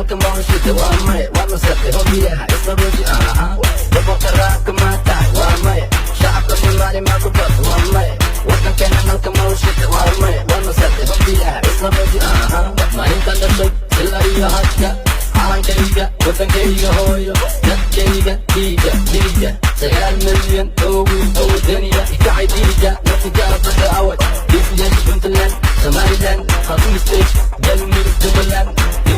nalka mawshida waa maya waa nasabtay hobiyaha isla roji boqorka raabka maa tahay waa maya shacabka soomaali maa ku darto waa maya wadankeena nalka mawshida waa maya waa nasabtay hobiyaha isla roji maalintan dhashay ilaa iyo hadka calankayga wadankayga hooyo dadkayga dhiiga 9 milyan oo wiil oo wadaniya ikacay dhiiga naftigaala dadka awad dhiifiyaasha puntland somaliland khartoum state galmudug jubbaland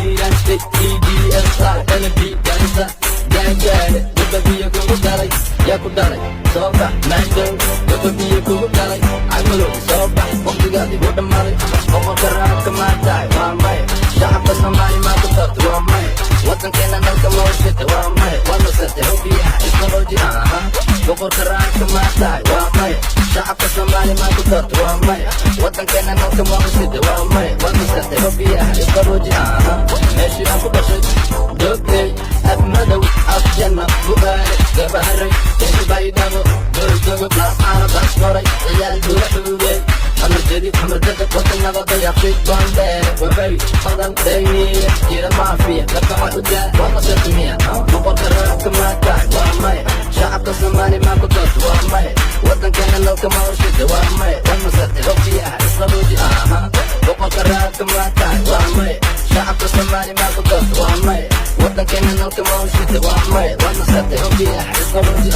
iran state EDSR NLP garissa gaagaale wadabiya kugu daray yaa ku daray soo bax maandow wadabiya kugu daray cagmalow soo bax waqtigaadii u dhammaaday boqorka raabka maa tahay waa maya shacabka soomaali maa ku darto waa maya wadankeena nalka mawshida waa maya waa nasabtay hobiyaha isla roji boqorka raabka maa tahay waa maya shacabka soomaali maa ku darto waa maya wadankeena nalka mawshida waa maya waa nasabtay hobiyaha isla roji meeshii aan ku dhashay dogtay af madow af janna bu'aale gabaharay isbaydhabo dowdogo laascaana baskoray ciyaal dula xuugay xamar jadiid xamar dadab wadanada dayaqshay bandheere wabay badan dayniya jira maafiya lakaca udaa waa nasabtimiya boqorka raabka maa tahay waa maya shacabka soomaali maa ku darto waa maya wadankeena nalka mawshida waa maya waa nasabtay hobiyaha isla roji boqorka raabka maa tahay waa maya shacabka soomaali maa ku darto waa maya wadankeena nalka mawshida waa maya waa nasabtay hobiyaha isla roji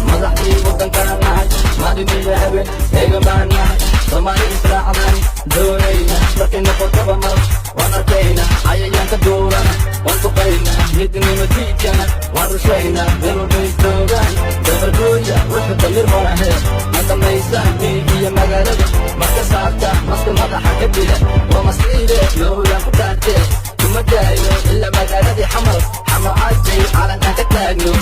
madaxdii wadankaan nahay maaliniya habeen eega baan nahay soomaali israacdaan doonayna markay noqotaba mar waan arkayna cayayaanka duurana waan duqayna midnimo diidkana waan rushayna meel walbay joogaan dabargooya wuxuu damir horahe ma dhammaysaan miigiya magaalada marka saarta maska madaxa ka dila waa masliide lowlaan ku dhaartee kuma daayo ilaa magaaladii xamar xamacadbay calan aan ka taagno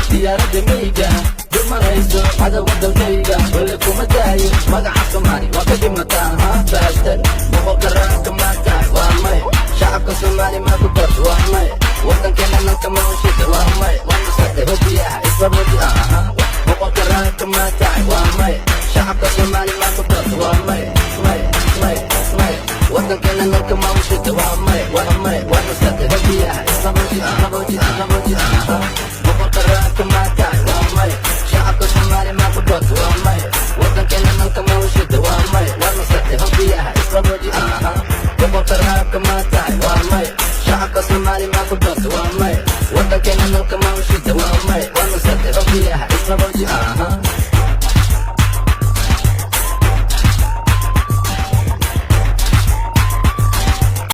diyaaradda miiga dumanayso cadowga dalkayga wale kuma daayo magaca soomaali waa ka dhimataa baastan boqorka raabka maa tahay waa maya shacabka soomaali maa ku darto waa maya wadankeena nalka mawshida waa maya waa nasabtay hobiyaha isla roji boqorka raabka maa tahay waa maya shacabka soomaali maa ku darto waa maya wadankeena nalka mawshida waa maya waa nasabtay hobiyaha isla roji